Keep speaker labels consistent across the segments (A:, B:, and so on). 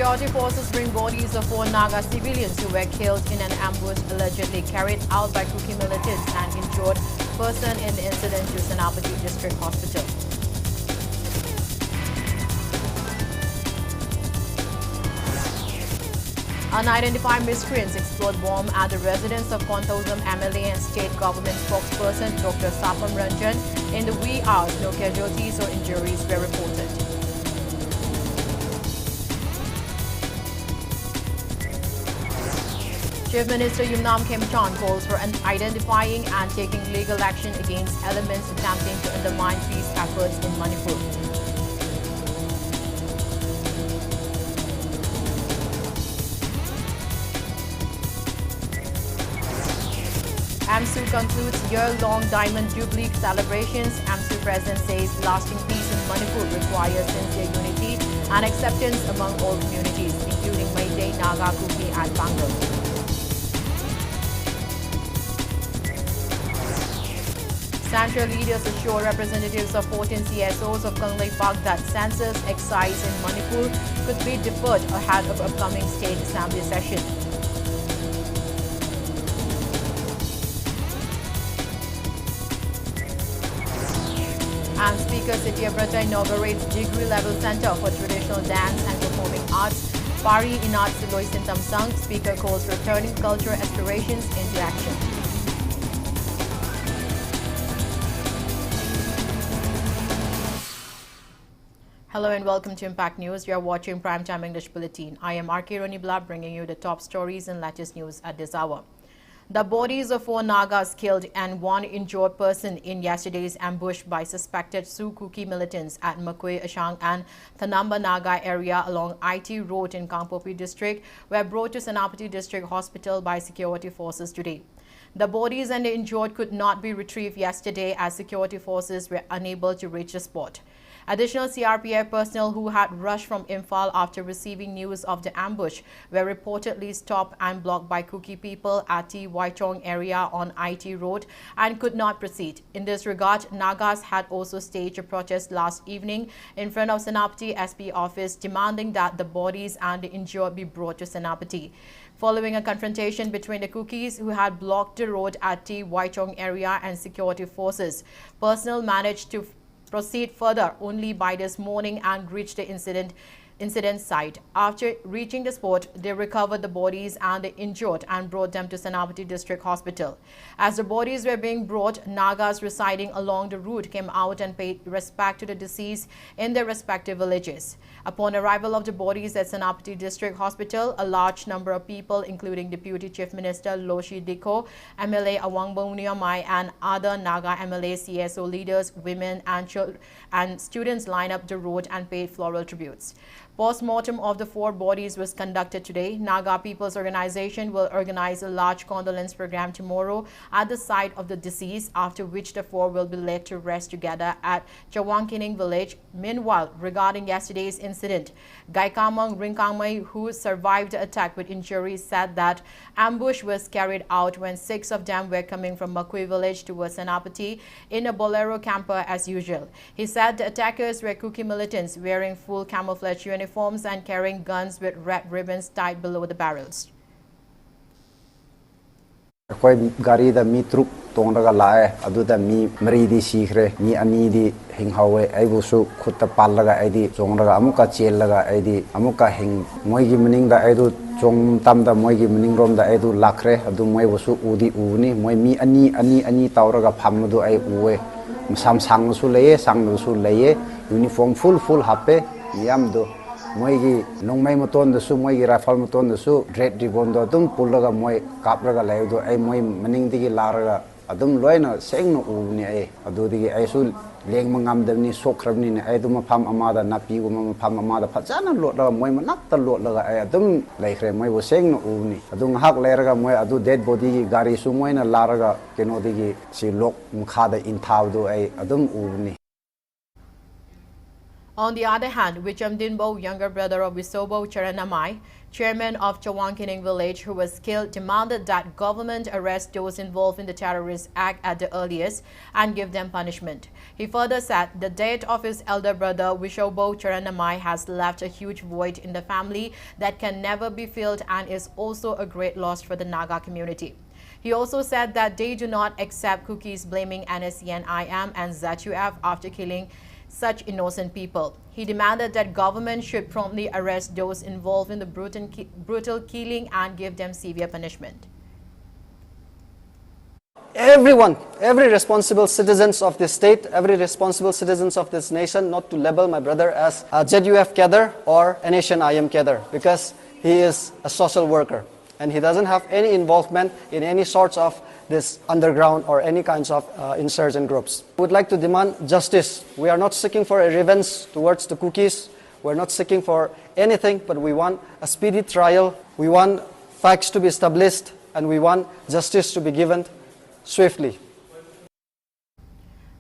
A: Security forces bring bodies of 4 Naga civilians who were killed in an ambush allegedly carried out by Kuki militants and injured person in the incident to Senapati District Hospital. Unidentified miscreants explode bomb at the residence of Kontosam MLA and state government spokesperson Dr. Sapam Ranjan. In the wee hours, no casualties or injuries were reported. Chief Minister Yumnam Khemchand calls for identifying and taking legal action against elements attempting to undermine peace efforts in Manipur. AMSU concludes year-long Diamond Jubilee celebrations. AMSU President says lasting peace in Manipur requires sincere unity and acceptance among all communities, including Meitei, Naga, Kuki and Pangal. Central leaders assure representatives of 14 CSOs of Kanglei Park that census excise in Manipur could be deferred ahead of upcoming state assembly session. And Speaker Sityabrata inaugurates degree-level Center for Traditional Dance and Performing Arts. Pari Inat Siloy Sintam Sang. Speaker calls for turning cultural aspirations into action. Hello and welcome to Impact News. You are watching Primetime English Bulletin. I am RONIBALA bringing you the top stories and latest news at this hour. The bodies of 4 Nagas killed and 1 injured person in yesterday's ambush by suspected Sioux Kuki militants at Makwe, Ashang and Thanamba Naga area along IT Road in Kangpopi district were brought to Senapati District Hospital by security forces today. The bodies and the injured could not be retrieved yesterday as security forces were unable to reach the spot. Additional CRPF personnel who had rushed from Imphal after receiving news of the ambush were reportedly stopped and blocked by Kuki people at the Waichong area on IT Road and could not proceed. In this regard, Nagas had also staged a protest last evening in front of Senapati SP office demanding that the bodies and the injured be brought to Senapati. Following a confrontation between the Kukis who had blocked the road at the Waichong area and security forces, personnel managed to proceed further only by this morning and reach the incident site. After reaching the spot, they recovered the bodies and the injured and brought them to Senapati District Hospital. As the bodies were being brought, Nagas residing along the route came out and paid respect to the deceased in their respective villages. Upon arrival of the bodies at Senapati District Hospital, a large number of people, including Deputy Chief Minister Loshi Dikho, MLA Awangbauniamai and other Naga MLA CSO leaders, women and students lined up the road and paid floral tributes. Post-mortem of the 4 bodies was conducted today. Naga People's Organization will organize a large condolence program tomorrow at the site of the deceased, after which the 4 will be laid to rest together at Chawangkining village. Meanwhile, regarding yesterday's incident, Gaikamang Ringkangmai, who survived the attack with injuries, said that ambush was carried out when 6 of them were coming from Makwe village towards Senapati in a Bolero camper as usual. He said the attackers were Kuki militants wearing full camouflage uniforms and carrying guns with red ribbons tied below the barrels.
B: Koi gari da mi truk tong daga lae adu da mi mari di sikre mi ani di hing hawe ai bu su khutta pal laga ai di chong daga amuka chel laga ai di amuka hing moi gi mening da ai du chong tam da moi gi mening rom da ai du lakre adu moi bu su udi uni moi mi ani taw raga pham du ai uwe sam sang su leye sang su leye uniform full hape yam do moigi nongmai moton da su moigi rifle moton da su red ribbon do dum pullaga moi kapraga lay do ai moi maning digi laraga adum loina sengno ubni ai adu digi ai su leng mangam damni sokrabni ne ai dum pham amada napi gum pham amada phajana lotla moi manap ta lotla ai adum laikre moi bo sengno ubni adu hak leraga moi adu dead body gi gari su moina laraga keno digi si lok mukha da in thaw do ai adum ubni.
A: On the other hand, Wicham Dinbo, younger brother of Wisobo Charanamai, chairman of Chawangkining village who was killed, demanded that government arrest those involved in the terrorist act at the earliest and give them punishment. He further said the death of his elder brother Wisobo Charanamai has left a huge void in the family that can never be filled and is also a great loss for the Naga community. He also said that they do not accept cookies blaming NSCN-IM and ZUF after killing such innocent people. He demanded that government should promptly arrest those involved in the brutal killing and give them severe punishment.
C: Everyone, every responsible citizens of this state, every responsible citizens of this nation, not to label my brother as a ZUF cadre or a nation IM cadre, because he is a social worker and he doesn't have any involvement in any sorts of this underground or any kinds of insurgent groups. We would like to demand justice. We are not seeking for a revenge towards the cookies. We're not seeking for anything, but we want a speedy trial. We want facts to be established and we want justice to be given swiftly.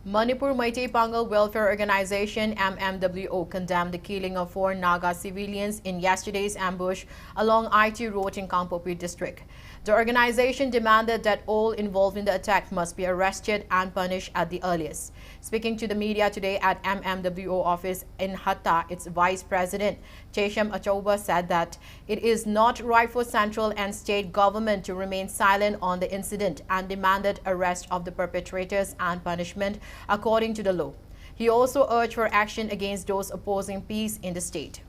A: Manipur Meitei Pangal Welfare Organization MMWO condemned the killing of 4 Naga civilians in yesterday's ambush along IT Road in Kangpopi district. The organization demanded that all involved in the attack must be arrested and punished at the earliest. Speaking to the media today at MMWO office in Hatta, its vice president, Chesham Achoba, said that it is not right for central and state government to remain silent on the incident and demanded arrest of the perpetrators and punishment according to the law. He also urged for action against those opposing peace in the state.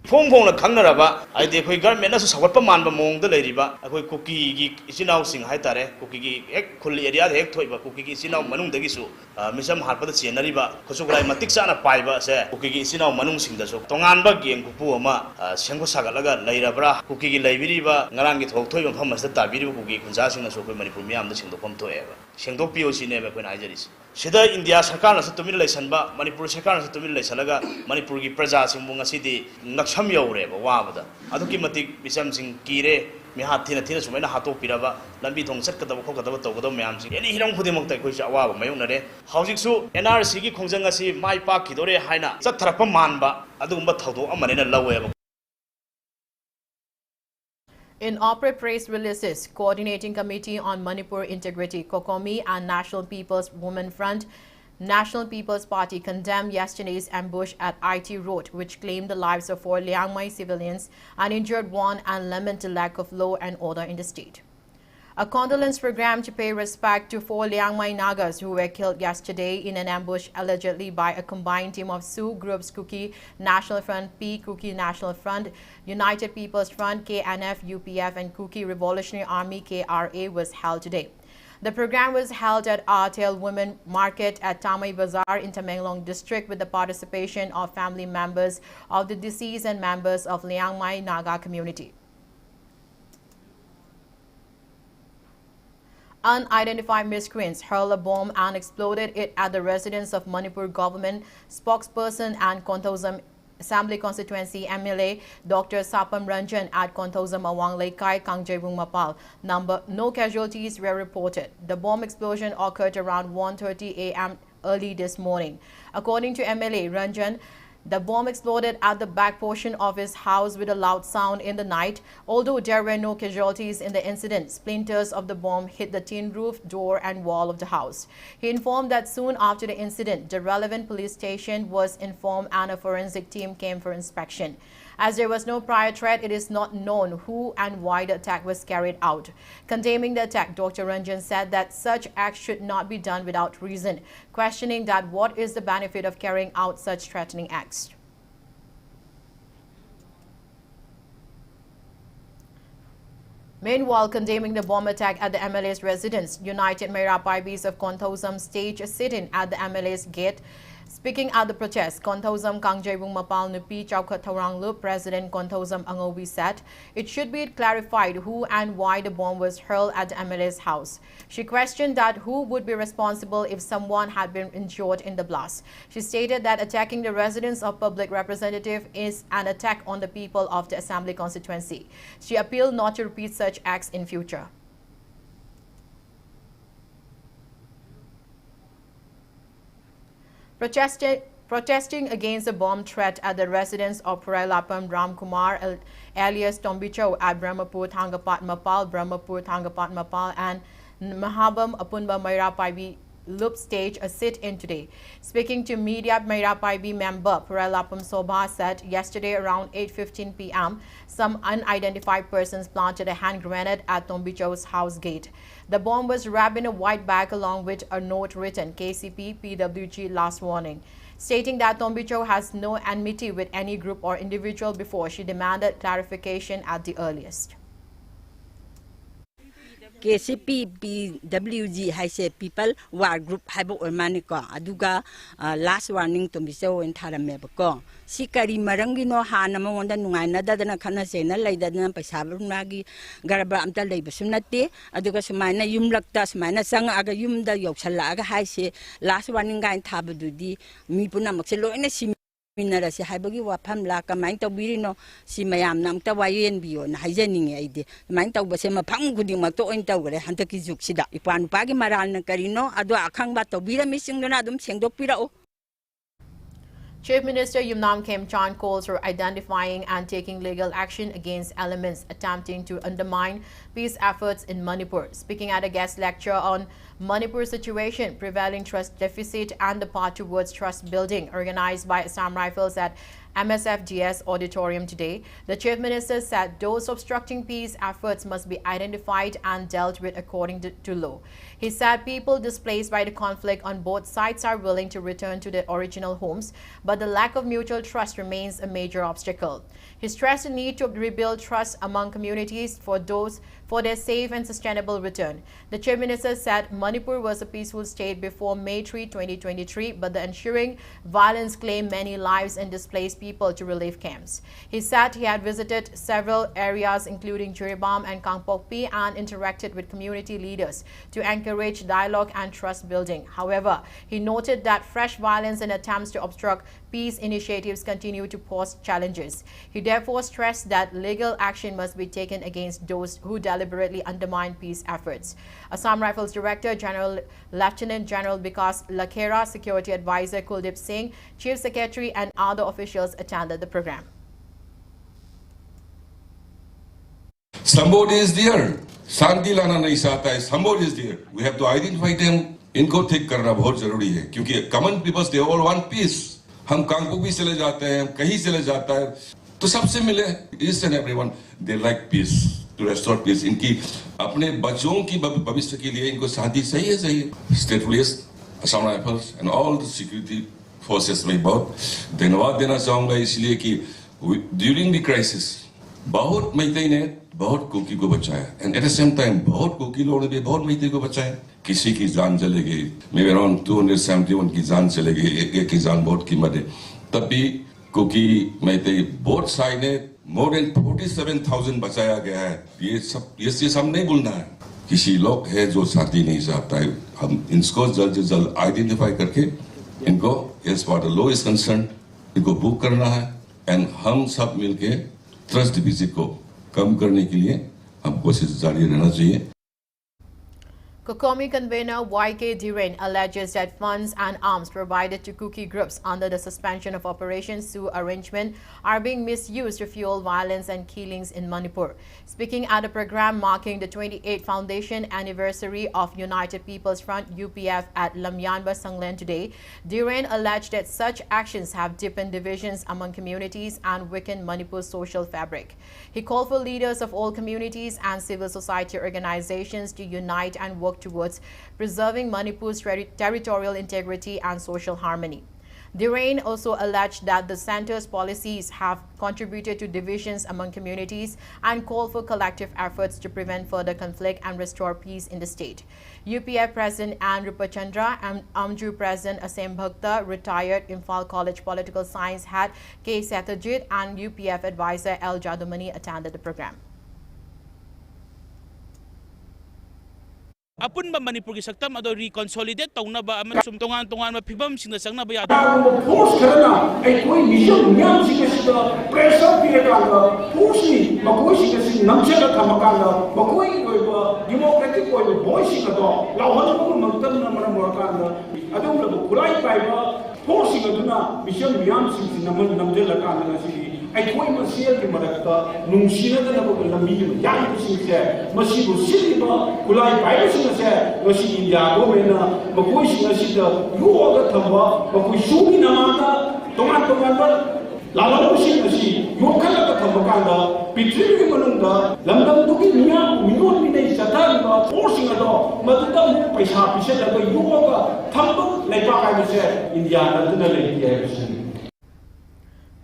D: Phong phong la khangnaraba aide khoi government na sawatpa manba mong da leiriba akhoi cookie gi isinau sing hai tare cookie gi ek khul area hek thoiba cookie gi isinau manung dagi su misam harpa da chenariba khosugrai matik sana paiba se cookie gi isinau manung sing da su tonganba geng kupu ama sengko sagalaga leirabra cookie gi leibiriba ngarang gi thok thoiba pham mas da tabiriba cookie khunja sing na so khoi manipur miam da singdo pham thoeba sengdok POC ne ba khoi na haijaris sida India sarkar na satumil laisanba Manipur sarkar na satumil laisalaga Manipur gi praja sing bunga sidi naksham yaure ba wabada aduki matik misam sing kire mi hathina thina sumaina hato piraba lambi thong satkadaba khokadaba tawgado mayam sing any hirang khudimak tai khoi chawa ba mayunare hawjik su NRC gi khongjang asi mai pa khidore haina chatharapa manba adugumba thawdo amane na lawe.
A: In Opera press releases, Coordinating Committee on Manipur Integrity (COCOMI) and National People's Women Front, National People's Party condemned yesterday's ambush at IT Road, which claimed the lives of 4 Liang Mai civilians and injured 1 and lamented lack of law and order in the state. A condolence program to pay respect to 4 Liang Mai Nagas who were killed yesterday in an ambush allegedly by a combined team of Sioux groups Kuki National Front, P Kuki National Front, United People's Front, KNF, UPF and Kuki Revolutionary Army, KRA, was held today. The program was held at Artel Women Market at Tamai Bazaar in Tamenglong district with the participation of family members of the deceased and members of Liang Mai Naga community. Unidentified miscreants hurled a bomb and exploded it at the residence of Manipur government spokesperson and Kontosam Assembly Constituency MLA Dr. Sapam Ranjan at Kontosam Awang Laikai, Kangjebung Mapal. No casualties were reported. The bomb explosion occurred around 1:30 a.m. early this morning. According to MLA Ranjan, the bomb exploded at the back portion of his house with a loud sound in the night. Although there were no casualties in the incident, splinters of the bomb hit the tin roof, door and wall of the house. He informed that soon after the incident, the relevant police station was informed and a forensic team came for inspection. As there was no prior threat, it is not known who and why the attack was carried out. Condemning the attack, Dr. Ranjan said that such acts should not be done without reason, questioning that what is the benefit of carrying out such threatening acts. Meanwhile, condemning the bomb attack at the MLA's residence, United Mera Paibis of Kontosam staged a sit-in at the MLA's gate. Speaking at the protest, Kontosam Kangjebung Mapal Nupi Chaukat Tauranglu President Kontosam Angobi said it should be clarified who and why the bomb was hurled at the MLA's house. She questioned that who would be responsible if someone had been injured in the blast. She stated that attacking the residence of public representative is an attack on the people of the Assembly constituency. She appealed not to repeat such acts in future. Protesting against the bomb threat at the residence of Purailapam Ramkumar alias Tombicho at Brahmapur Thangapat Mapal, Brahmapur Thangapat Mapal and Mahabam Apunba Maira Paibi Loop stage a sit-in today. Speaking to media, Maira Paibi member Purailapam Sobha said yesterday around 8:15 p.m. some unidentified persons planted a hand grenade at Tombicho's house gate. The bomb was wrapped in a white bag along with a note written KCP PWG last warning, stating that Tombicho has no enmity with any group or individual before she demanded clarification at the earliest.
E: KCP PWG has a people war group habo ormaniko aduga last warning to miso in Taramebako. Sikari Marangino Hanamo on the Nuana Dadana Kanasena like that Pasabunagi Garaba Amta Labasunati, Aduga Sumana Yumlaktas Mana Sang Aga Yumda Yoksalaga Hase last warning guy Tabududi Mipuna Maxelo in a sim. Minara si Habagi Wapam Laka, mind of Birino, si Mayam Namta Wayan Bio, Hazening Aide, mind of Basema Pangudi Mato in Tower, Hantakizuxida, Ipan Pagi Maran Carino, Adwa Kangbato, Bira missing the Nadum Sendo Pirao.
A: Chief Minister Yumnam Kem Chan calls for identifying and taking legal action against elements attempting to undermine peace efforts in Manipur. Speaking at a guest lecture on Manipur situation, prevailing trust deficit and the path towards trust building organized by Assam Rifles at MSFGS auditorium today, the Chief Minister said those obstructing peace efforts must be identified and dealt with according to law. He said people displaced by the conflict on both sides are willing to return to their original homes, but the lack of mutual trust remains a major obstacle. He stressed the need to rebuild trust among communities for their safe and sustainable return. The Chief Minister said Manipur was a peaceful state before May 3, 2023, but the ensuing violence claimed many lives and displaced people to relief camps. He said he had visited several areas including Jiribam and Kangpokpi and interacted with community leaders to encourage dialogue and trust building. However, he noted that fresh violence and attempts to obstruct peace initiatives continue to pose challenges. He therefore stressed that legal action must be taken against those who deliberately undermine peace efforts. Assam Rifles Director General Lieutenant General Vikas Lakhera, Security Advisor Kuldip Singh, Chief Secretary and other officials attended the program.
F: Somebody is there. शांति लाना नहीं चाहता है. Somebody is there. We have to identify them. इनको ठीक करना बहुत जरूरी है क्योंकि common people they all want peace. हम कांगपुर भी चले जाते हैं, कहीं चले जाता है, तो सबसे मिले. Each and everyone they like peace, to restore peace. इनकी अपने बच्चों की भविष्य के लिए इनको शांति चाहिए चाहिए. State police, Assam Rifles and all the security forces में बहुत धन्यवाद देना चाहूँगा इसलिए कि during the crisis बहुत मैत्री ने बहुत कुकी को बचाया and at the same time बहुत कुकी लोगों ने भी बहुत मैत्री को बचाया. किसी की जान चले गई, maybe around 271 की जान चले गई, एक की जान बहुत कीमत है. तब भी कुकी मैत्री बहुत साइड ने more than 47,000 बचाया गया है. ये सब हम नहीं भूलना है. किसी लोग है जो शांति नहीं चाहता है, हम इनको जल्द से जल्द आइडेंटिफाई करके इनको as far as law is concerned इनको बुक करना है and हम सब मिलके ट्रस्ट डिफिसिट को कम करने के लिए हम कोशिश जारी रहना चाहिए.
A: Kokomi convener YK Dhiren alleges that funds and arms provided to Kuki groups under the suspension of Operation Sioux arrangement are being misused to fuel violence and killings in Manipur. Speaking at a program marking the 28th foundation anniversary of United People's Front UPF at Lamyanba Sanglen today, Dhiren alleged that such actions have deepened divisions among communities and weakened Manipur's social fabric. He called for leaders of all communities and civil society organizations to unite and work towards preserving Manipur's territorial integrity and social harmony. Dhiren also alleged that the centre's policies have contributed to divisions among communities and called for collective efforts to prevent further conflict and restore peace in the state. UPF President Ann Rupachandra and Amju President Asem Bhakta, retired Imphal College Political Science Head K. Satyajit and UPF Advisor L. Jadumani attended the program.
G: Apunba Manipur ki saktam ado reconsolidate taunaba amasum tongan phibam singna sangnaba yada
H: force karana ai koi mission nyam sikasida pressure piyada force ni makoi sikasi namchela thamakanda makoi oiba democratic oiba voice sikado lawhan ko mantan namara morakanda adum la kurai paiba forcing aduna mission miyam sing naman namjel la kan na si ai koi masial ki marakta nungsina da na ko lambi ya ni sing se masi bu siliba kulai bai sing se masi india go mena makoi sing si da yu ga thamba makoi sumi na mata tongan ba Lalu Singh असी योखल का थमकांदा पिछली की मनुंगा London तो की मियां Minoan मिने सतार का forcing अदो मदुदा पैसा पिसे लगा योगा थंब लेपा का से इंडिया नदन लेती है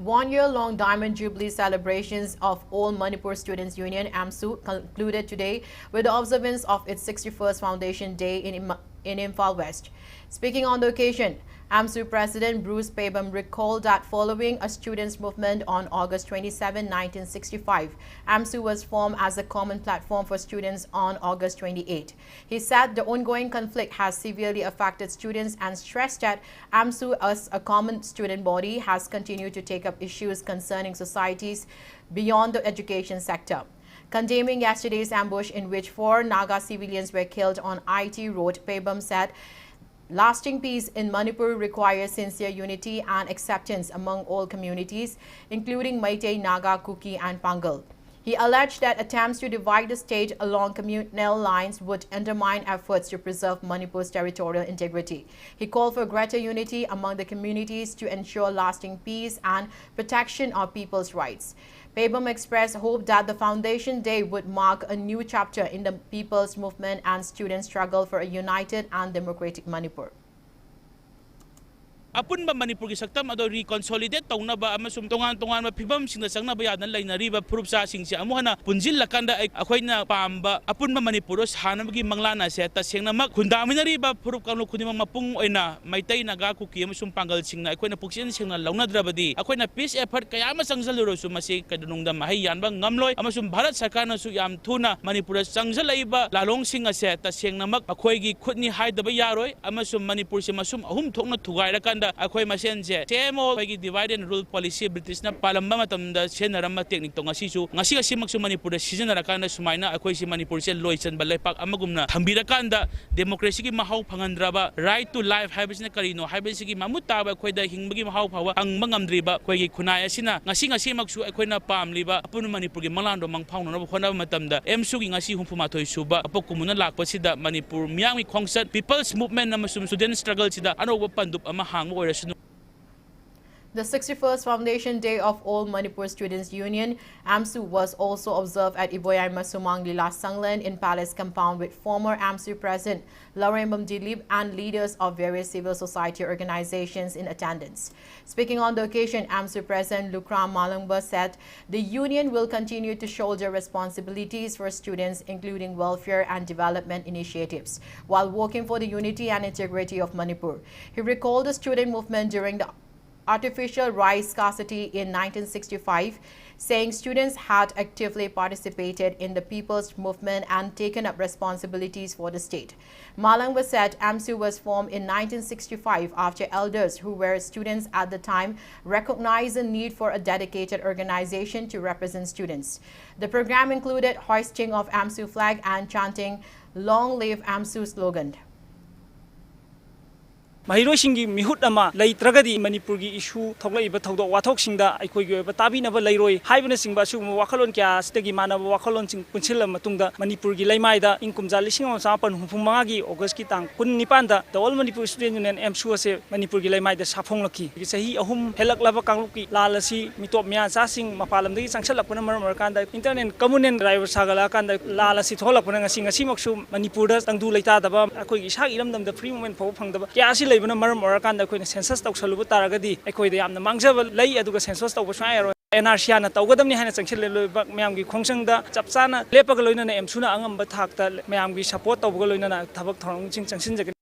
A: 1-year-long Diamond Jubilee celebrations of All Manipur Students Union AMSU concluded today with the observance of its 61st Foundation Day in Imphal West. Speaking on the occasion, AMSU President Bruce Pabam recalled that following a students' movement on August 27, 1965, AMSU was formed as a common platform for students on August 28. He said the ongoing conflict has severely affected students and stressed that AMSU as a common student body has continued to take up issues concerning societies beyond the education sector. Condemning yesterday's ambush in which 4 Naga civilians were killed on IT Road, Pabam said, lasting peace in Manipur requires sincere unity and acceptance among all communities, including Meitei, Naga, Kuki and Pangal. He alleged that attempts to divide the state along communal lines would undermine efforts to preserve Manipur's territorial integrity. He called for greater unity among the communities to ensure lasting peace and protection of people's rights. Pabam expressed hope that the Foundation Day would mark a new chapter in the people's movement and students' struggle for a united and democratic Manipur.
G: Apunba Manipur ki saktam ado reconsolidate taunaba amasum tongan mapibam sing sangna bayadan lainariba purupsa singsi amuhana punjil lakanda akoina pamba apunba Manipuros hanamgi manglana se tasengna mak hundaminariba purup kamlo khunimang mapung oina Maitai Naga Kuki amasum Pangal singna akoina puksin singna launadrabadi akoina peace effort kaya masangzaluro su masi kadunungdam mahayan bang ngamloi amasum Bharat Sarkar na su yam thuna Manipur sangzalaiba lalong singa se tasengna mak akoigi khutni haidaba yaroi amasum Manipur se masum ahum thokna thugairakan akoy masenje temo pagi divide and rule policy British na palamba matamda senarama technique to ngasi maksu Manipur seasonarakan sumaina akoy si Manipur se loisan balay pak amagumna hambirakanda democracy ki mahaw pangandraba right to life habis na karino habis ki mamutaba akoy da hingbagi mahaw pawa ang mangamdriba akoy ki kunaya sina ngasi maksu akoy na pamliba apun Manipur ki malando mangpawno na khona matamda emsu ki ngasi humpumatoy suba apok kumuna lakpa sida Manipur miyang mi khongsan people's movement na masum student struggle sida ano pandup amahang
A: The 61st Foundation Day of All Manipur Students Union, AMSU, was also observed at Iboyan Masumang Lila Sanglan in Palace Compound with former AMSU President Laurembam Dilip and leaders of various civil society organizations in attendance. Speaking on the occasion, AMSU President Lukram Malangba said the union will continue to shoulder responsibilities for students, including welfare and development initiatives, while working for the unity and integrity of Manipur. He recalled the student movement during the artificial rice scarcity in 1965, saying students had actively participated in the people's movement and taken up responsibilities for the state. Malangwa said AMSU was formed in 1965 after elders who were students at the time recognized the need for a dedicated organization to represent students. The program included hoisting of AMSU flag and chanting "Long Live AMSU" slogan.
I: Mahiroi mihut ama leitragadi Manipur gi issue thoglaiba thodok wathok singda aikoi gi ba tabi naba leiroi haibna singba su wakalon kya stegi manaba wakalon sing punchila matungda Manipur gi leimaida inkumja lising sa pan humanga gi August ki tang 19 da the All Manipur Student Union AMSU ase Manipur gi leimaida saphong lakhi gi sahi ahum helak laba kanglup ki lalasi mitop mya sa sing mapalam dagi sangsalak puna maram kanda internet communal driver sagala kanda lalasi tholak puna ngasi maksu Manipur da tangdu leita daba akoi gi sak iram dam da free moment pho phangdaba kya si leibana maram orakanda koina census tawsalubu taragadi akoida yamna mangjaba lei aduga census tawba swayaro NRC na tawgadamni hana changchil loibak mayamgi khongsangda chapchana lepaga loina na emsuna angamba thakta mayamgi support tawga loina na thabak thorong ching changsinjagani.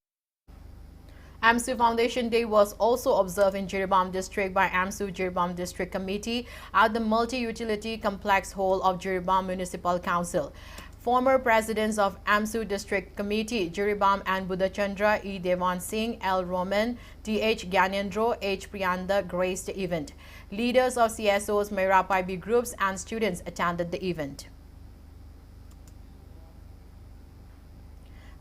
A: AMSU Foundation Day was also observed in Jiribam District by AMSU Jiribam District Committee at the Multi-Utility Complex Hall of Jiribam Municipal Council. Former presidents of AMSU District Committee, Jiribam and Budachandra, E. Devan Singh, L. Roman, T.H. Gyanendro, H. Priyanda graced the event. Leaders of CSOs, Merapai B groups and students attended the event.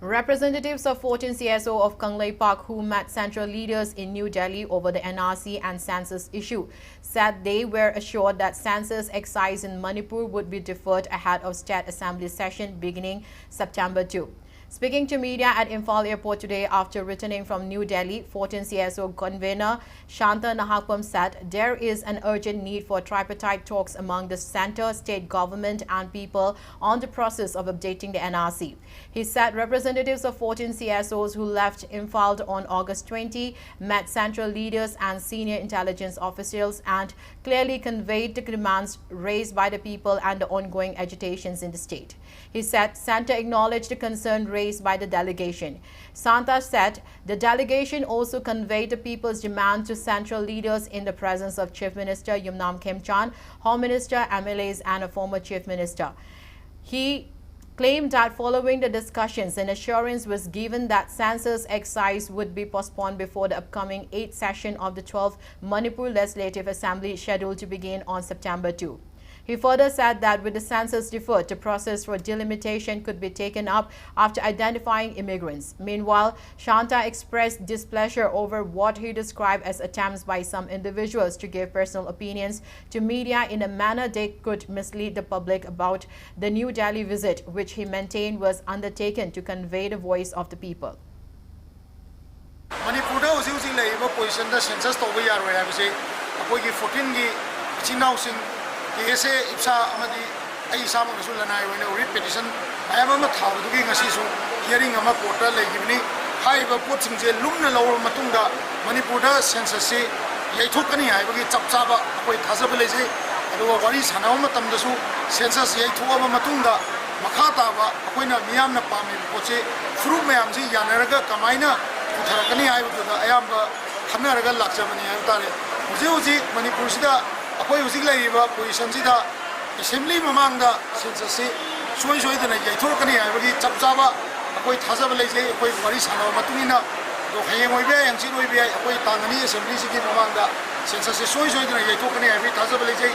A: Representatives of 14 CSO of Kanglei Park who met central leaders in New Delhi over the NRC and census issue said they were assured that census exercise in Manipur would be deferred ahead of State Assembly session beginning September 2. Speaking to media at Imphal Airport today after returning from New Delhi, 14 CSO convener Shanta Nahapam said there is an urgent need for tripartite talks among the centre, state government and people on the process of updating the NRC. He said representatives of 14 CSOs who left Imphal on August 20 met central leaders and senior intelligence officials and clearly conveyed the demands raised by the people and the ongoing agitations in the state. He said centre acknowledged the concern raised by the delegation. Santa said the delegation also conveyed the people's demand to central leaders in the presence of Chief Minister Yumnam Khemchan, Home Minister, MLAs and a former Chief Minister. He claimed that following the discussions, an assurance was given that census exercise would be postponed before the upcoming 8th session of the 12th Manipur Legislative Assembly scheduled to begin on September 2. He further said that with the census deferred, the process for delimitation could be taken up after identifying immigrants. Meanwhile, Shanta expressed displeasure over what he described as attempts by some individuals to give personal opinions to media in a manner they could mislead the public about the New Delhi visit, which he maintained was undertaken to convey the voice of the people.
J: Manipur position the census to we are 14 Ese Ipsa Amadi Aisam Sulanai when a read petition, I am a town doing a sisu, hearing a Makota like evening, high puts in the Lumna Lower Matunda, Manipuda, census, Yatukani, I will get Tapsaba, with Hazabalaze, and over Varis Hanamatam the Su, census Yatuava Matunda, Makatava, when a Miamna Pami, Poche, through Mamzi, Yanaraga, Kamina, Tarakani, I am Hanaraga Laxamani, Antare, Uzi, Manipurida. Apoy usig laiba position sida assembly mamangda census soi the yaithorkani haibagi chapchaba apoy thajaba leije apoy wari sano matungina do hayeng oibe yangsin oibe apoy tangani assembly sigi mamangda census soi the yaithorkani haibi thajaba leije.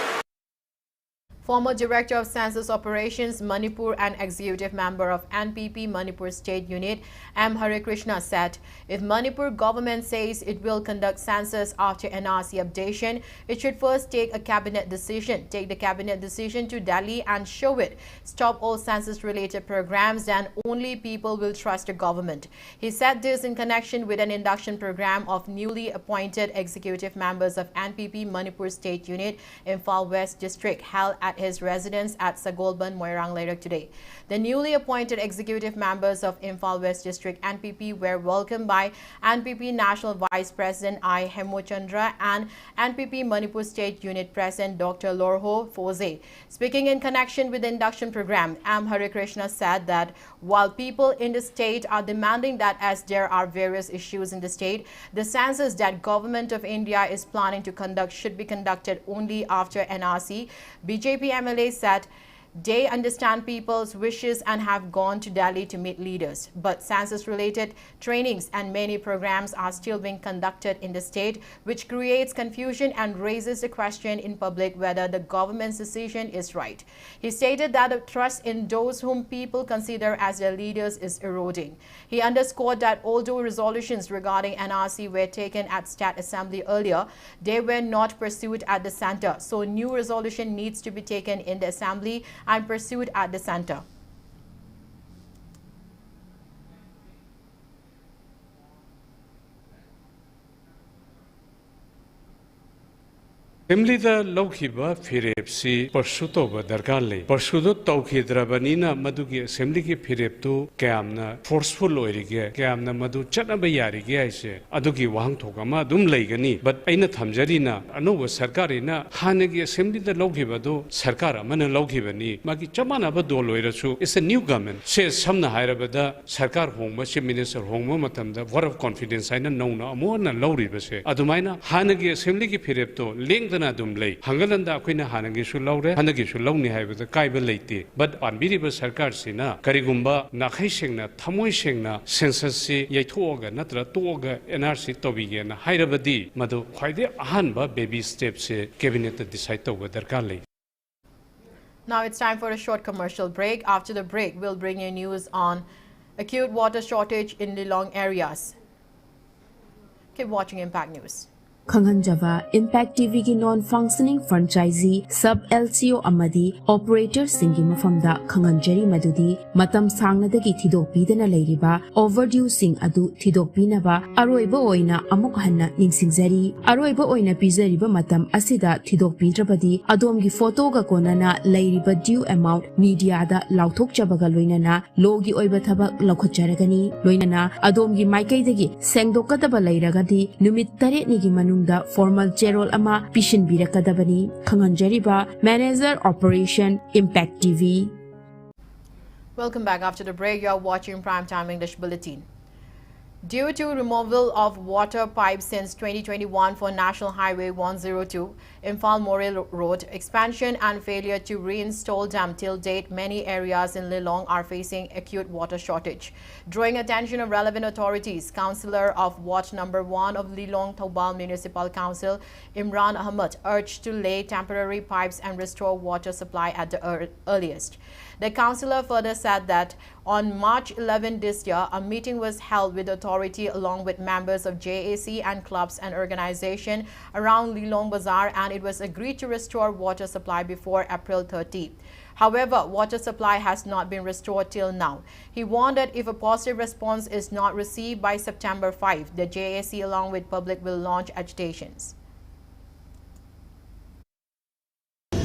A: Former Director of Census Operations, Manipur and Executive Member of NPP Manipur State Unit, M. Hare Krishna said, if Manipur government says it will conduct census after NRC updation, it should first take the cabinet decision to Delhi and show it. Stop all census-related programs, then only people will trust the government. He said this in connection with an induction program of newly appointed executive members of NPP Manipur State Unit in Imphal West District held at his residence at Sagolban, Moirang later today. The newly appointed executive members of Imphal West District NPP were welcomed by NPP National Vice President I. Hemochandra and NPP Manipur State Unit President Dr. Lorho Foze. Speaking in connection with the induction program, M. Hare Krishna said that while people in the state are demanding that as there are various issues in the state, the census that Government of India is planning to conduct should be conducted only after NRC. BJP MLA said they understand people's wishes and have gone to Delhi to meet leaders. But census-related trainings and many programs are still being conducted in the state, which creates confusion and raises the question in public whether the government's decision is right. He stated that the trust in those whom people consider as their leaders is eroding. He underscored that although resolutions regarding NRC were taken at State Assembly earlier, they were not pursued at the centre. So new resolution needs to be taken in the Assembly and pursued at the centre.
K: Assembly da Lokhiba Firepsi Pursuto Dargali, Pursudo Toki Drabanina Maduki Assembly ki Fireptu, Kamna, forceful Oirige, Kamna Madu Chanabayarige, Aduki Wang Tokama, Dum Legani, but Aina Tamjarina, Anova Sarkarina, Hanegi Assembly da Lokibado, Sarkara, Mana Lokibani, Maki Chamana Badoloirasu, is a new government. Says Samna Hirabada, Sarkar Home, Chief Minister Home Matamda, War of Confidence, I don't know, more than Lori Base. Adumaina, Hanegi Assembly ki Firepto, Link Dumley, Hangalanda Quina Hanagishu Laure, Hanagishu Loni have the Kaibalati, but on Biriba Sarkar Sina, Karigumba, Nakishingna, Tamoishingna, Census, Yatoga, Natra Toga, NRC Tobigan, Hyderabadi, Madu, quite the Hanba baby steps, cabinet decide over their Kali.
A: Now it's time for a short commercial break. After the break, we'll bring you news on Acute water shortage in Lilong areas. Keep watching Impact News.
L: Khanganjava Impact TV ki non-functioning franchisee sub LCO amadi operator singi mafamda Khanganjari madudi matam sangnadagi thidokpidana leiriba overdue sing adu thidokpinaba aroiba oina amuk hanna ningsingjari aroiba oina pizariba matam asida thidokpidrabadi adomgi photo ga konana leiriba due amount media da lauthokchabaga loinana logi oiba thabak lakhotjaragani loinana adomgi maikai sengdokadaba leiragadi numit tare nigi the formal Gerald Ama Pishin Birakadabani, Khanganjariba, Manager Operation Impact TV.
A: Welcome back. After the break, you are watching Primetime English Bulletin. Due to removal of water pipes since 2021 for National Highway 102, Imphal-Morel Road, expansion and failure to reinstall dam till date, many areas in Lilong are facing acute water shortage. Drawing attention of relevant authorities, Councillor of Ward Number 1 of Lilong Taubal Municipal Council, Imran Ahmed, urged to lay temporary pipes and restore water supply at the earliest. The councillor further said that on March 11 this year, a meeting was held with authority along with members of JAC and clubs and organization around Lilong Bazaar, and it was agreed to restore water supply before April 30. However, water supply has not been restored till now. He warned that if a positive response is not received by September 5, the JAC along with public will launch agitations.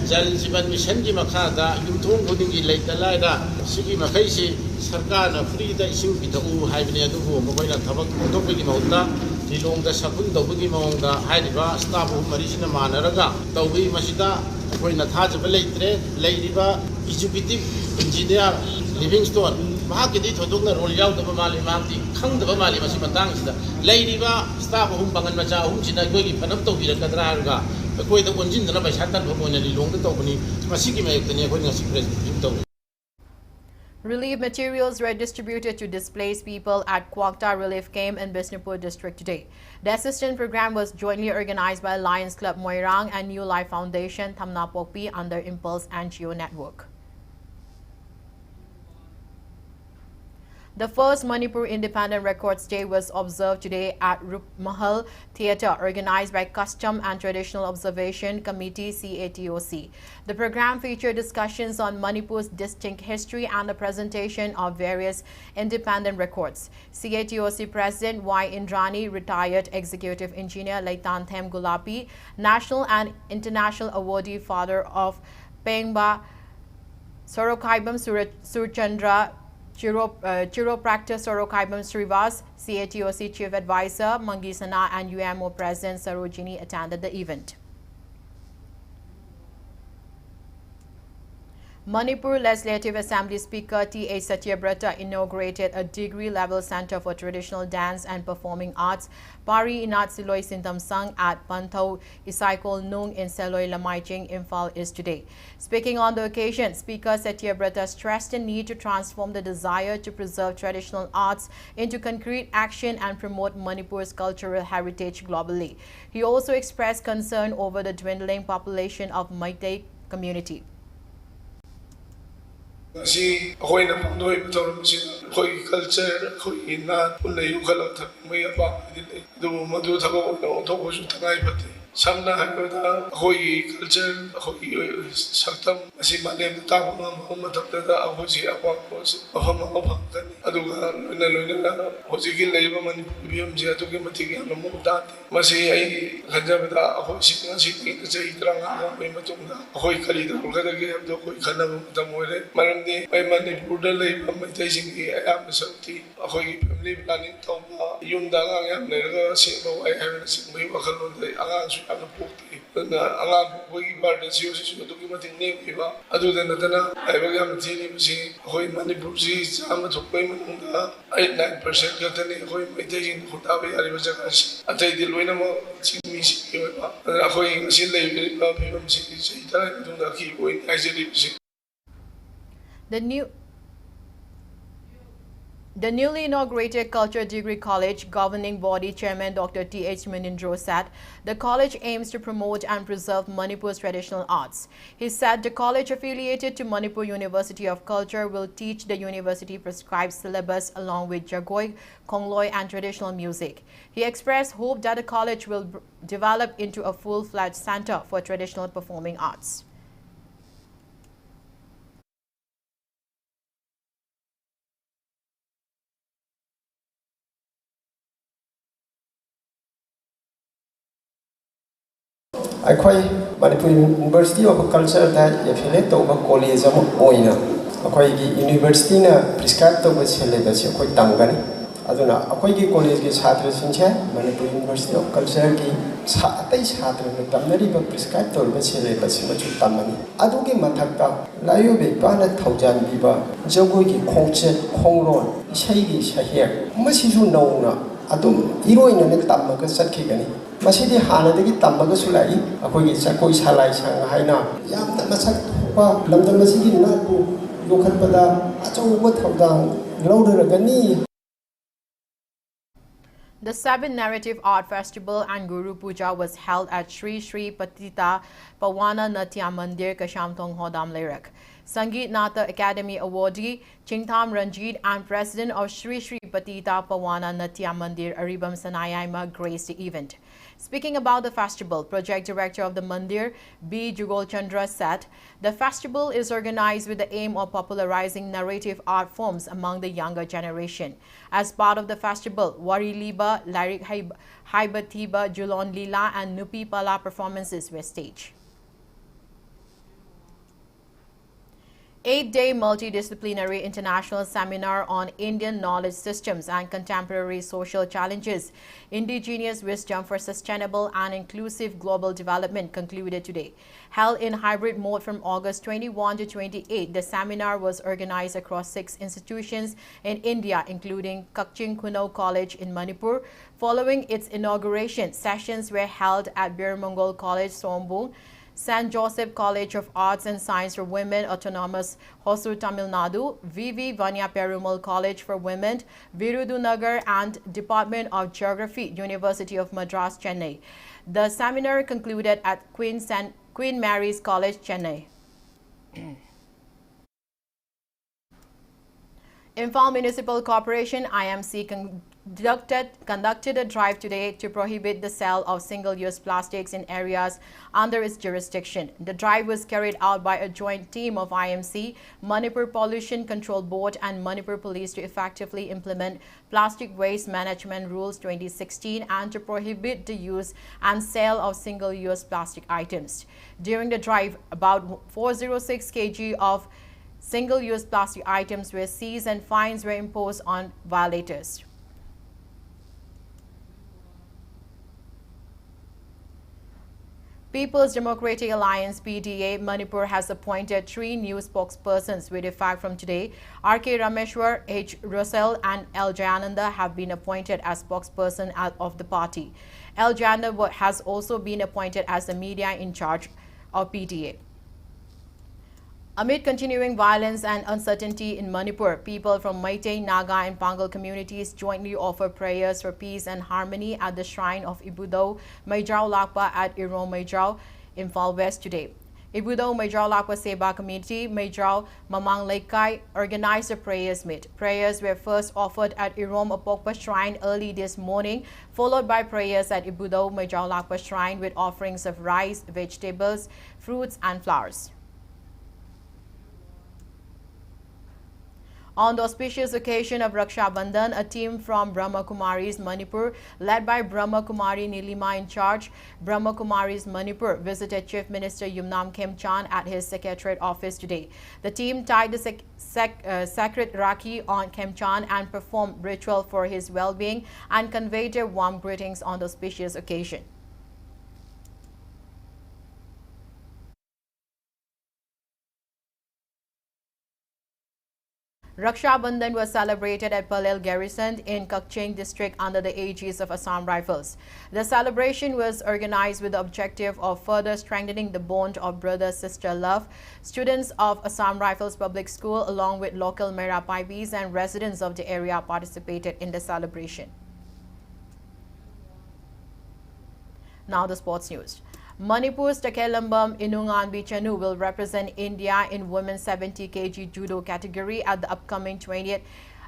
M: Jal Jivan Mission ki makada yumthong khuding gi leita laida sigi makai si sarkar na free da ising pitau haibne adu ho mokoina thabak thok gi mahutta Lilong da sabun da gi maong da haidiba staff mari sina manaraga tawbi masida koina thajaba leitre leiriba executive engineer Livingstone mahakidi thodokna role yaudaba mali mahti khangdaba mali masi matang sida leiriba staff bangan macha sina gi phanam tawbirakadra harga
A: Relief materials were distributed to displaced people at Kwakta Relief Camp in Bisnupur district today. The assistance program was jointly organized by Lions Club Moirang and New Life Foundation Thamna Pokpi under Impulse NGO Network. The first Manipur Independent Records Day was observed today at Rup Mahal Theatre, organized by Custom and Traditional Observation Committee CATOC. The program featured discussions on Manipur's distinct history and the presentation of various independent records. CATOC President Y. Indrani, retired Executive Engineer Laitan Them Gulapi, National and International Awardee Father of Pengba Sorokaibam Surchandra, Chiropractor Sorokaibam Srivas, CATOC Chief Advisor Mangisana and UMO President Sarojini attended the event. Manipur Legislative Assembly Speaker T.A. Satyabrata inaugurated a degree-level Center for Traditional Dance and Performing Arts, Pari Inat Siloi Sintam Sang at Pantau Isaikol Nung in Seloi Lamaiching, Imphal East today. Speaking on the occasion, Speaker Satyabrata stressed the need to transform the desire to preserve traditional arts into concrete action and promote Manipur's cultural heritage globally. He also expressed concern over the dwindling population of Meitei community.Asi
N: ako na pangdoy betul mesti ako culture ako ina punai ukalat may apa itu madu thabo no thabo su tangai pati samna hakota ako culture ako saktam asi manem ta ma matab da ako si apa ko afam afam kan aduga loina hojigi leiba mani biam ji atu ke mati ke no mo ta masi ai khajabada ako si sei tranga mai matunda ako kali da kolkata ke abdo ko khana tamoire maramdi ai Manipur da leiba mai tai singi am sakti ako family planning to yum da nga yam lerga si bo ai ai si mai wakhalon dai anga su ana pokti na anga ko gi birthday si su to ki mati ne biba adu da na ai ba yam ti ni si ako Manipur si ama thokpai manunda ai 9% ka tani ako mai tai sin khota ba ari ba jaka si atai dil loina mo si mi si ba ako si leiba ba phim si si ta du da ki ko ai si
A: The newly inaugurated Culture Degree College governing body chairman Dr. T.H. Munindro said the college aims to promote and preserve Manipur's traditional arts. He said the college affiliated to Manipur University of Culture will teach the university prescribed syllabus along with Jagoi, Kongloi and traditional music. He expressed hope that the college will develop into a full-fledged center for traditional performing arts.
O: ꯑꯩꯈꯣꯏ Manipur university of ꯀꯜꯆꯔꯗ ꯑꯦꯐꯤꯂꯦꯠ ꯇꯧꯕ college ꯑꯃ ꯑꯣꯏꯅ ꯑꯩꯈꯣꯏꯒꯤ ꯌꯨꯅꯤꯚꯔꯁꯤꯇꯤꯅ prescribe ꯇꯧꯕ ꯁꯤꯂꯦꯕꯁꯁꯤ ꯑꯩꯈꯣꯏ ꯇꯝꯒꯅꯤ ꯑꯗꯨꯅ ꯑꯩꯈꯣꯏꯒꯤ ꯀꯣꯂꯦꯖꯀꯤ ꯁꯥꯇ꯭ꯔꯁꯤꯡꯁꯦ ꯃꯅꯤꯄꯨꯔ ꯌꯨꯅꯤꯚꯔꯁꯤꯇꯤ ꯑꯣꯐ ꯀꯜꯆꯔꯒꯤ ꯑꯇꯩ ꯁꯥꯇ꯭ꯔꯅ ꯇꯝꯅꯔꯤꯕ ꯄ꯭ꯔꯤꯁꯀ꯭ꯔꯥꯏꯕ ꯇꯧꯔꯤꯕ ꯁꯤꯂꯦꯕꯁꯁꯤꯃꯁꯨ ꯇꯝꯃꯅꯤ ꯑꯗꯨꯒꯤ ꯃꯊꯛꯇ ꯂꯥꯏꯔꯣꯏꯕ ꯏꯄꯥꯅ ꯊꯧꯖꯥꯟꯕꯤꯕ ꯖꯒꯣꯏꯒꯤ ꯈꯣꯡꯆꯠ ꯈꯣꯡꯂꯣꯟ ꯏꯁꯩꯒꯤ ꯁꯩꯍꯦꯛ ꯃꯁꯤꯁꯨ ꯅꯧꯅ ꯑꯗꯨꯝ ꯏꯔꯣꯏꯅꯅ ꯇꯝꯃꯒ ꯆꯠꯈꯤꯒꯅꯤ ꯃꯁꯤꯗꯤ ꯍꯥꯟꯅꯗꯒꯤ ꯇꯝꯃꯒꯁꯨ ꯂꯥꯛꯏ ꯑꯩꯈꯣꯏꯒꯤ ꯆꯛꯀꯣꯏ ꯁꯂꯥꯏ ꯁꯪ ꯍꯥꯏꯅ ꯌꯥꯝꯅ ꯃꯁꯛ ꯊꯣꯛꯄ ꯂꯝꯗꯝ ꯑꯁꯤꯒꯤ ꯅꯥꯠꯄꯨ ꯌꯣꯛꯈꯠꯄꯗ ꯑꯆꯧꯕ ꯊꯧꯗꯥꯡ ꯂꯧꯔꯒꯅꯤ.
A: The 7th Narrative Art Festival and Guru Puja was held at Sri Sri Patita Pawana Natya Mandir, Kashamthong Hodam Lerak. Sangeet Nata Academy awardee Chingtham Ranjit and President of Sri Sri Patita Pawana Natya Mandir Aribam Sanayaima graced the event. Speaking about the festival, Project Director of the Mandir, B. Jugol Chandra, said the festival is organized with the aim of popularizing narrative art forms among the younger generation. As part of the festival, Wari Liba, Lyric Haibatiba, Julon Lila and Nupi Pala performances were staged. 8-day multidisciplinary international seminar on Indian knowledge systems and contemporary social challenges, indigenous wisdom for sustainable and inclusive global development concluded today. Held in hybrid mode from August 21 to 28, the seminar was organized across 6 institutions in India, including Kakching Kuno College in Manipur. Following its inauguration, sessions were held at Bir Mongol College, Sombung, St. Joseph College of Arts and Science for Women, Autonomous Hosur, Tamil Nadu, V.V. Vanya Perumal College for Women, Virudunagar and Department of Geography, University of Madras, Chennai. The seminar concluded at Queen Mary's College, Chennai. Imphal Municipal Corporation, IMC, conducted a drive today to prohibit the sale of single-use plastics in areas under its jurisdiction. The drive was carried out by a joint team of IMC, Manipur Pollution Control Board and Manipur Police to effectively implement Plastic Waste Management Rules 2016 and to prohibit the use and sale of single-use plastic items. During the drive, about 406 kg of single-use plastic items were seized and fines were imposed on violators. People's Democratic Alliance PDA Manipur has appointed 3 new spokespersons with effect from today. R.K. Rameshwar, H. Russell and L. Jayananda have been appointed as spokesperson of the party. L. Jayananda has also been appointed as the media in charge of PDA. Amid continuing violence and uncertainty in Manipur, people from Meitei, Naga and Pangal communities jointly offer prayers for peace and harmony at the shrine of Ibudo Maijao Lakpa at Irom Maijao, Imphal West today. Ibudo Maijao Lakpa Seba Community, Maijao Mamang Laikai organized a prayers meet. Prayers were first offered at Irom Apokpa Shrine early this morning, followed by prayers at Ibudo Maijao Lakpa Shrine with offerings of rice, vegetables, fruits and flowers. On the auspicious occasion of Raksha Bandhan, a team from Brahma Kumaris Manipur, led by Brahma Kumari Nilima in charge, Brahma Kumaris Manipur visited Chief Minister Yumnam Khemchan at his secretariat office today. The team tied the sacred Rakhi on Khemchan and performed ritual for his well-being and conveyed their warm greetings on the auspicious occasion. Raksha Bandhan was celebrated at Palel Garrison in Kakching district under the aegis of Assam Rifles. The celebration was organized with the objective of further strengthening the bond of brother-sister love. Students of Assam Rifles Public School along with local Mera Paibis and residents of the area participated in the celebration. Now the sports news. Manipur's Takelambam Inunganbi Chanu will represent India in women's 70 kg judo category at the upcoming 20th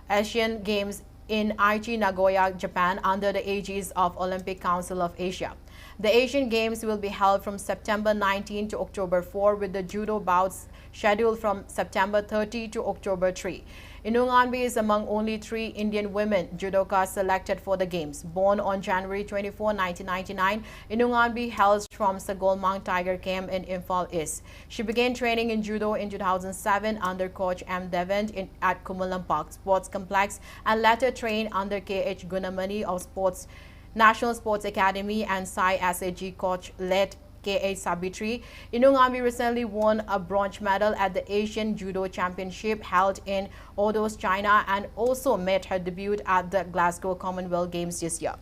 A: Asian Games in Aichi, Nagoya, Japan under the aegis of Olympic Council of Asia. The Asian Games will be held from September 19 to October 4 with the judo bouts scheduled from September 30 to October 3. Inunganbi is among only 3 Indian women judokas selected for the Games. Born on January 24, 1999, Inunganbi hails from Sagolmang Tiger Camp in Imphal East. She began training in judo in 2007 under coach M. Devant at Kumulampak Sports Complex and later trained under K.H. Gunamani of National Sports Academy and Sai SAG coach led K.A. Sabitri. Inunganbi recently won a bronze medal at the Asian Judo Championship held in Odos, China, and also made her debut at the Glasgow Commonwealth Games this year.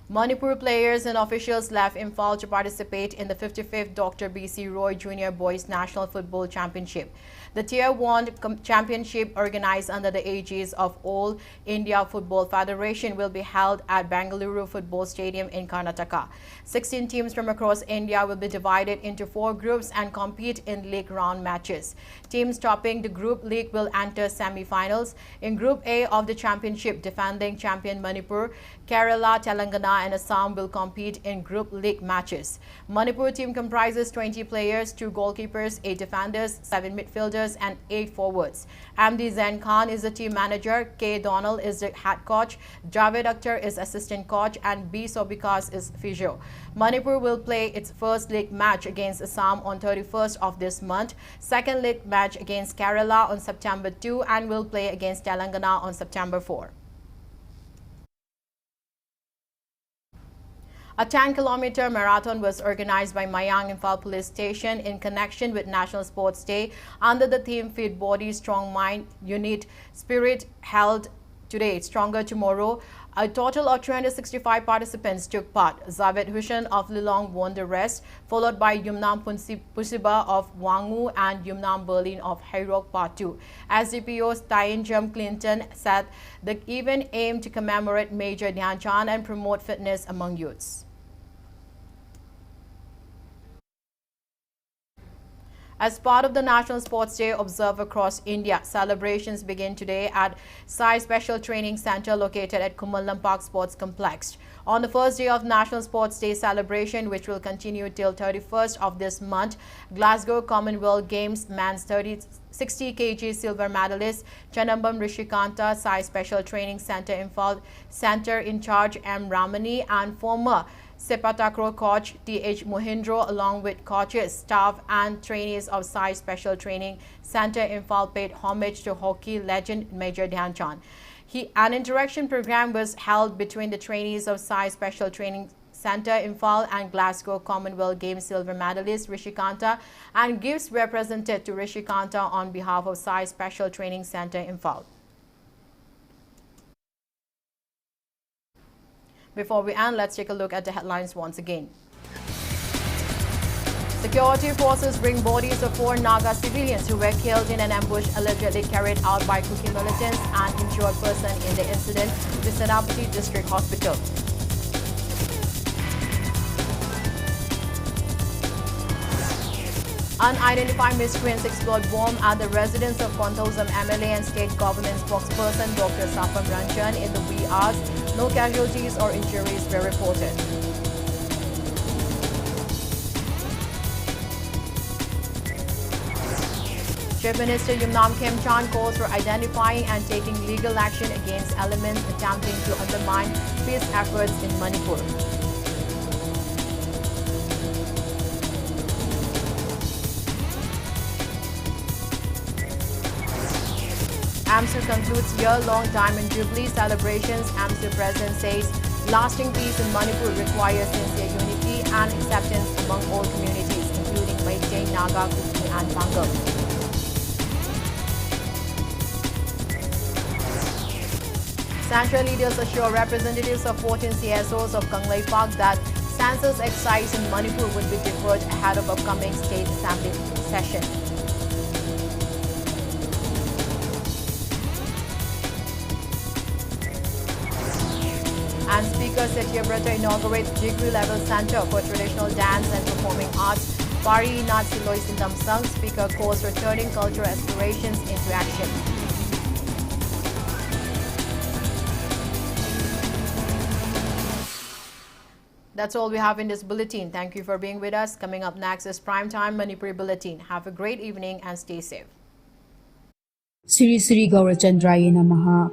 A: Manipur players and officials left Imphal to participate in the 55th Dr. B.C. Roy Junior Boys National Football Championship. The Tier 1 championship organized under the aegis of All India Football Federation will be held at Bengaluru Football Stadium in Karnataka. 16 teams from across India will be divided into 4 groups and compete in league round matches. Teams topping the group league will enter semi-finals. In Group A of the championship, defending champion Manipur, Kerala, Telangana and Assam will compete in group league matches. Manipur team comprises 20 players, 2 goalkeepers, 8 defenders, 7 midfielders and 8 forwards. Amdi Zain Khan is the team manager, K. Donald is the head coach, Javed Akhtar is assistant coach and B. Sobikas is physio. Manipur will play its first league match against Assam on 31st of this month, second league match against Kerala on September 2 and will play against Telangana on September 4. A 10-kilometer marathon was organized by Mayang Imphal Police Station in connection with National Sports Day under the theme Fit Body, Strong Mind, Unit Spirit, held today, Stronger Tomorrow. A total of 365 participants took part. Zaved Hussain of Lilong won the rest, followed by Yumnam Pusiba of Wangu and Yumnam Berlin of Hairok Part 2. SDPO Tainjam Clinton said the event aimed to commemorate Major Dhyan Chand and promote fitness among youths. As part of the National Sports Day observed across India, celebrations begin today at Sai Special Training Center located at Kumulampak Sports Complex. On the first day of National Sports Day celebration, which will continue till 31st of this month, Glasgow Commonwealth Games men's 60 kg silver medalist Chanambam Rishikanta, Sai Special Training Center Imphal Center in charge M. Ramani and former Sepatakro coach T.H. Mohindro along with coaches, staff and trainees of Sai Special Training Center Imphal paid homage to hockey legend Major Dhyan Chand. An interaction program was held between the trainees of Sai Special Training Center Imphal and Glasgow Commonwealth Games silver medalist Rishikanta, and gifts were presented to Rishikanta on behalf of Sai Special Training Center Imphal. Before we end, let's take a look at the headlines once again. Security forces bring bodies of 4 Naga civilians who were killed in an ambush allegedly carried out by Kuki militants and injured person in the incident to Senapati District Hospital. Unidentified miscreants explode bomb at the residence of Kontosam MLA and state government spokesperson Dr. Sapam Ranchan in the wee hours. No casualties or injuries were reported. Chief Minister Yumnam Khem Chan calls for identifying and taking legal action against elements attempting to undermine peace efforts in Manipur. AMSU concludes year-long Diamond Jubilee celebrations. AMSU President says lasting peace in Manipur requires sincere unity and acceptance among all communities, including maintaining Naga, Kuki and Mangal. Santra leaders assure representatives of 14 CSOs of Kanglei Park that census exercise in Manipur would be deferred ahead of upcoming state assembly session. And Speaker Setyabrata inaugurates degree-level center for traditional dance and performing arts. Pari Natsiloi Sindamsang, Speaker calls returning cultural aspirations into action. That's all we have in this bulletin. Thank you for being with us. Coming up next is Primetime Manipuri Bulletin. Have a great evening and stay safe.
L: Sri Sri Gaurachandraya Namaha.